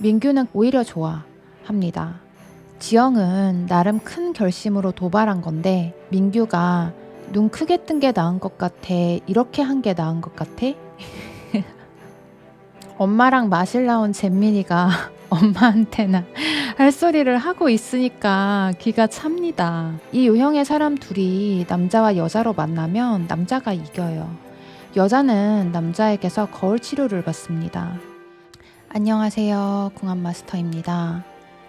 민규는 오히려 좋아합니다. 지영은 나름 큰 결심으로 도발한 건데 민규가 눈 크게 뜬 게 나은 것 같아, 이렇게 한 게 나은 것 같아? 엄마랑 마실 나온 잼민이가 엄마한테나 할 소리를 하고 있으니까 기가 찹니다. 이 유형의 사람 둘이 남자와 여자로 만나면 남자가 이겨요. 여자는 남자에게서 거울 치료를 받습니다. 안녕하세요, 궁합마스터입니다.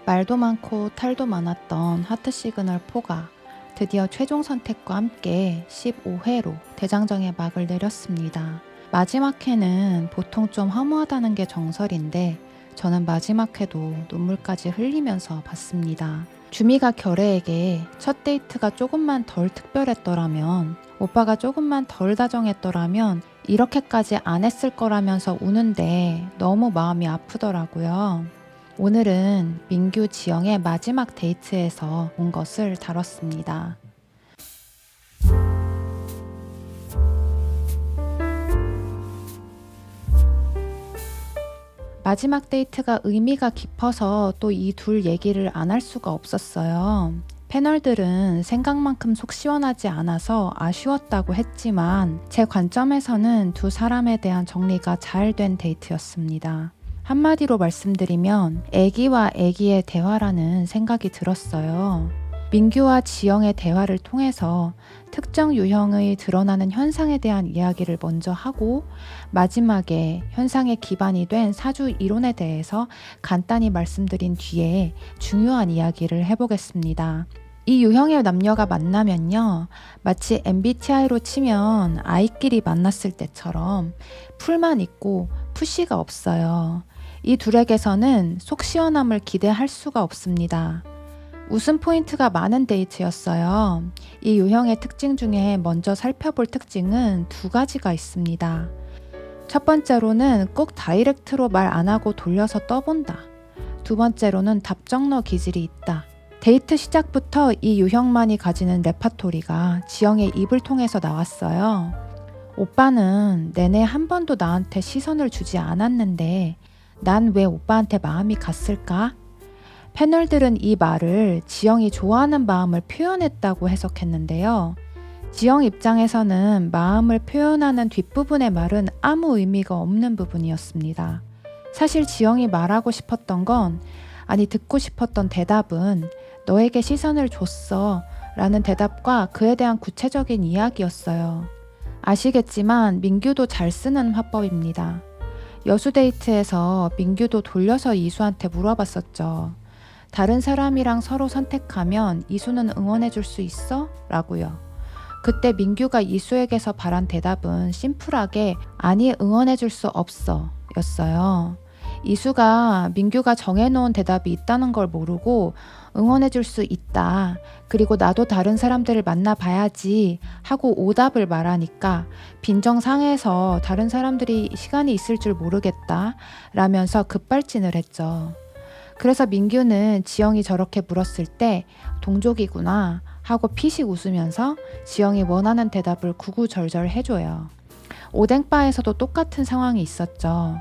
말도 많고 탈도 많았던 하트 시그널 4가 드디어 최종 선택과 함께 15회로 대장정의 막을 내렸습니다. 마지막 회는 보통 좀 허무하다는 게 정설인데 저는 마지막 회도 눈물까지 흘리면서 봤습니다. 주미가 결혜에게 첫 데이트가 조금만 덜 특별했더라면, 오빠가 조금만 덜 다정했더라면 이렇게까지 안 했을 거라면서 우는데 너무 마음이 아프더라고요. 오늘은 민규, 지영의 마지막 데이트에서 온 것을 다뤘습니다. 마지막 데이트가 의미가 깊어서 또 이 둘 얘기를 안 할 수가 없었어요. 패널들은 생각만큼 속 시원하지 않아서 아쉬웠다고 했지만 제 관점에서는 두 사람에 대한 정리가 잘 된 데이트였습니다. 한마디로 말씀드리면 애기와 애기의 대화라는 생각이 들었어요. 민규와 지영의 대화를 통해서 특정 유형의 드러나는 현상에 대한 이야기를 먼저 하고 마지막에 현상의 기반이 된 사주 이론에 대해서 간단히 말씀드린 뒤에 중요한 이야기를 해보겠습니다. 이 유형의 남녀가 만나면요, 마치 MBTI로 치면 아이끼리 만났을 때처럼 풀만 있고 푸시가 없어요. 이 둘에게서는 속 시원함을 기대할 수가 없습니다. 웃음 포인트가 많은 데이트였어요. 이 유형의 특징 중에 먼저 살펴볼 특징은 두 가지가 있습니다. 첫 번째로는 꼭 다이렉트로 말 안 하고 돌려서 떠본다. 두 번째로는 답정너 기질이 있다. 데이트 시작부터 이 유형만이 가지는 레파토리가 지영의 입을 통해서 나왔어요. 오빠는 내내 한 번도 나한테 시선을 주지 않았는데 난 왜 오빠한테 마음이 갔을까? 패널들은 이 말을 지영이 좋아하는 마음을 표현했다고 해석했는데요. 지영 입장에서는 마음을 표현하는 뒷부분의 말은 아무 의미가 없는 부분이었습니다. 사실 지영이 말하고 싶었던 건, 아니 듣고 싶었던 대답은 너에게 시선을 줬어 라는 대답과 그에 대한 구체적인 이야기였어요. 아시겠지만 민규도 잘 쓰는 화법입니다. 여수 데이트에서 민규도 돌려서 이수한테 물어봤었죠. 다른 사람이랑 서로 선택하면 이수는 응원해줄 수 있어? 라고요. 그때 민규가 이수에게서 바란 대답은 심플하게 아니 응원해줄 수 없어 였어요. 이수가 민규가 정해놓은 대답이 있다는 걸 모르고 응원해줄 수 있다. 그리고 나도 다른 사람들을 만나봐야지 하고 오답을 말하니까 빈정상해서 다른 사람들이 시간이 있을 줄 모르겠다 라면서 급발진을 했죠. 그래서 민규는 지영이 저렇게 물었을 때 동족이구나 하고 피식 웃으면서 지영이 원하는 대답을 구구절절 해줘요. 오뎅바에서도 똑같은 상황이 있었죠.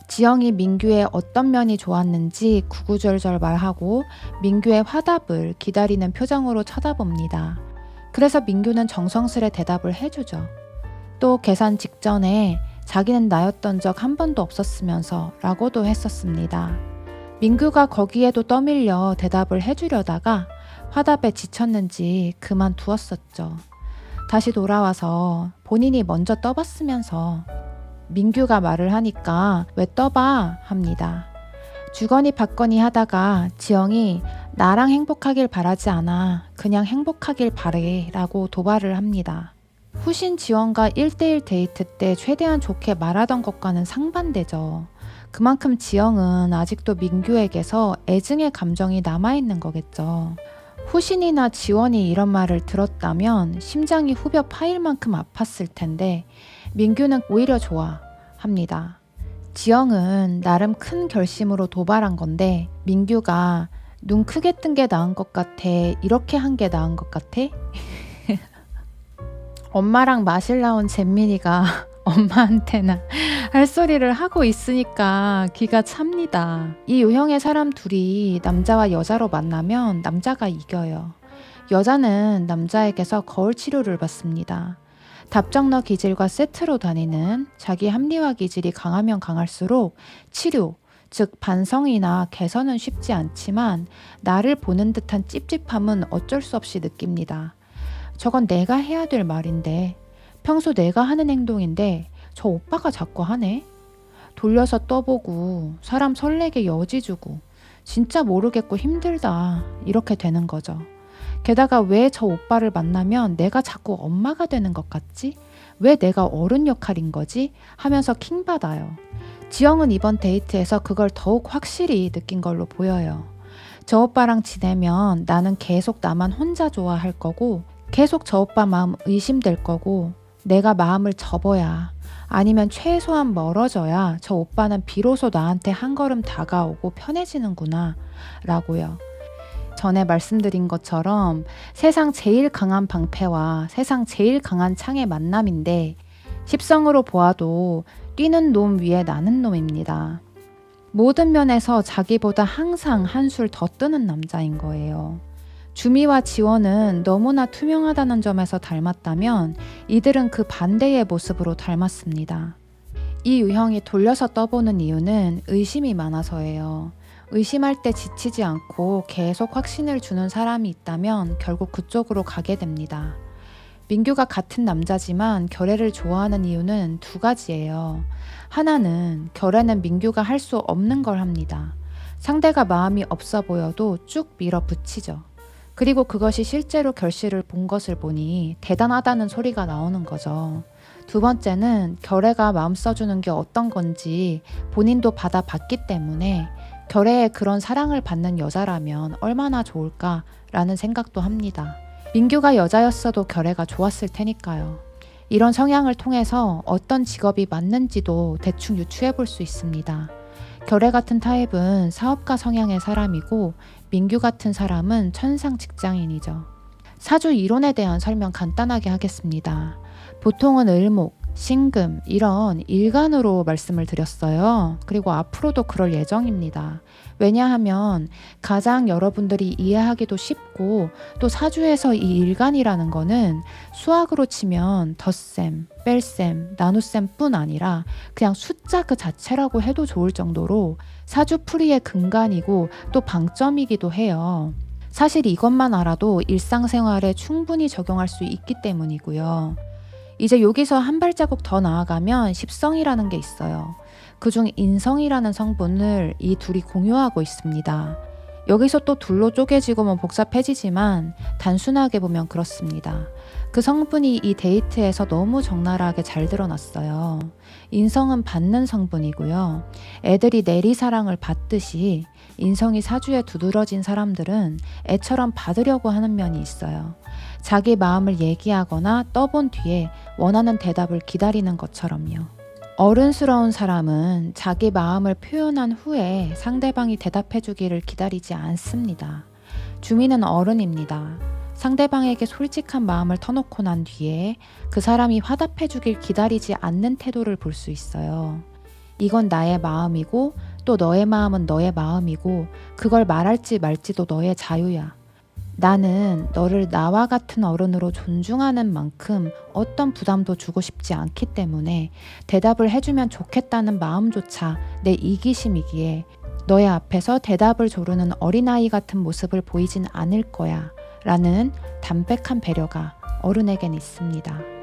지영이 민규의 어떤 면이 좋았는지 구구절절 말하고 민규의 화답을 기다리는 표정으로 쳐다봅니다. 그래서 민규는 정성스레 대답을 해주죠. 또 계산 직전에 자기는 나였던 적 한 번도 없었으면서 라고도 했었습니다. 민규가 거기에도 떠밀려 대답을 해주려다가 화답에 지쳤는지 그만두었었죠. 다시 돌아와서 본인이 먼저 떠봤으면서 민규가 말을 하니까 왜 떠봐 합니다. 주거니 받거니 하다가 지영이 나랑 행복하길 바라지 않아 그냥 행복하길 바래 라고 도발을 합니다. 후신 지원과 1대1 데이트 때 최대한 좋게 말하던 것과는 상반되죠. 그만큼 지영은 아직도 민규에게서 애증의 감정이 남아있는 거겠죠. 후신이나 지원이 이런 말을 들었다면 심장이 후벼 파일 만큼 아팠을 텐데 민규는 오히려 좋아합니다. 지영은 나름 큰 결심으로 도발한 건데 민규가 눈 크게 뜬 게 나은 것 같아, 이렇게 한 게 나은 것 같아? 엄마랑 마실 나온 잼민이가 엄마한테나 할 소리를 하고 있으니까 기가 찹니다. 이 유형의 사람 둘이 남자와 여자로 만나면 남자가 이겨요. 여자는 남자에게서 거울 치료를 받습니다. 답정너 기질과 세트로 다니는 자기 합리화 기질이 강하면 강할수록 치료, 즉 반성이나 개선은 쉽지 않지만 나를 보는 듯한 찝찝함은 어쩔 수 없이 느낍니다. 저건 내가 해야 될 말인데, 평소 내가 하는 행동인데 저 오빠가 자꾸 하네? 돌려서 떠보고 사람 설레게 여지 주고 진짜 모르겠고 힘들다 이렇게 되는 거죠. 게다가 왜 저 오빠를 만나면 내가 자꾸 엄마가 되는 것 같지? 왜 내가 어른 역할인 거지? 하면서 킹받아요. 지영은 이번 데이트에서 그걸 더욱 확실히 느낀 걸로 보여요. 저 오빠랑 지내면 나는 계속 나만 혼자 좋아할 거고 계속 저 오빠 마음 의심될 거고 내가 마음을 접어야 아니면 최소한 멀어져야 저 오빠는 비로소 나한테 한 걸음 다가오고 편해지는구나 라고요. 전에 말씀드린 것처럼 세상 제일 강한 방패와 세상 제일 강한 창의 만남인데 십성으로 보아도 뛰는 놈 위에 나는 놈입니다. 모든 면에서 자기보다 항상 한술 더 뜨는 남자인 거예요. 주미와 지원은 너무나 투명하다는 점에서 닮았다면 이들은 그 반대의 모습으로 닮았습니다. 이 유형이 돌려서 떠보는 이유는 의심이 많아서예요. 의심할 때 지치지 않고 계속 확신을 주는 사람이 있다면 결국 그쪽으로 가게 됩니다. 민규가 같은 남자지만 결애를 좋아하는 이유는 두 가지예요. 하나는 결애는 민규가 할 수 없는 걸 합니다. 상대가 마음이 없어 보여도 쭉 밀어붙이죠. 그리고 그것이 실제로 결실을 본 것을 보니 대단하다는 소리가 나오는 거죠. 두 번째는 결애가 마음 써주는 게 어떤 건지 본인도 받아봤기 때문에 결애에 그런 사랑을 받는 여자라면 얼마나 좋을까라는 생각도 합니다. 민규가 여자였어도 결애가 좋았을 테니까요. 이런 성향을 통해서 어떤 직업이 맞는지도 대충 유추해 볼 수 있습니다. 결애 같은 타입은 사업가 성향의 사람이고 민규 같은 사람은 천상 직장인이죠. 사주 이론에 대한 설명 간단하게 하겠습니다. 보통은 을목, 신금 이런 일간으로 말씀을 드렸어요. 그리고 앞으로도 그럴 예정입니다. 왜냐하면 가장 여러분들이 이해하기도 쉽고 또 사주에서 이 일간이라는 거는 수학으로 치면 덧셈, 뺄셈, 나눗셈 뿐 아니라 그냥 숫자 그 자체라고 해도 좋을 정도로 사주풀이의 근간이고 또 방점이기도 해요. 사실 이것만 알아도 일상생활에 충분히 적용할 수 있기 때문이고요. 이제 여기서 한 발자국 더 나아가면 십성이라는 게 있어요. 그중 인성이라는 성분을 이 둘이 공유하고 있습니다. 여기서 또 둘로 쪼개지고 복잡해지지만 단순하게 보면 그렇습니다. 그 성분이 이 데이트에서 너무 적나라하게 잘 드러났어요. 인성은 받는 성분이고요. 애들이 내리사랑을 받듯이 인성이 사주에 두드러진 사람들은 애처럼 받으려고 하는 면이 있어요. 자기 마음을 얘기하거나 떠본 뒤에 원하는 대답을 기다리는 것처럼요. 어른스러운 사람은 자기 마음을 표현한 후에 상대방이 대답해 주기를 기다리지 않습니다. 주민은 어른입니다. 상대방에게 솔직한 마음을 터놓고 난 뒤에 그 사람이 화답해 주길 기다리지 않는 태도를 볼 수 있어요. 이건 나의 마음이고 또 너의 마음은 너의 마음이고 그걸 말할지 말지도 너의 자유야. 나는 너를 나와 같은 어른으로 존중하는 만큼 어떤 부담도 주고 싶지 않기 때문에 대답을 해주면 좋겠다는 마음조차 내 이기심이기에 너의 앞에서 대답을 조르는 어린아이 같은 모습을 보이진 않을 거야 라는 담백한 배려가 어른에겐 있습니다.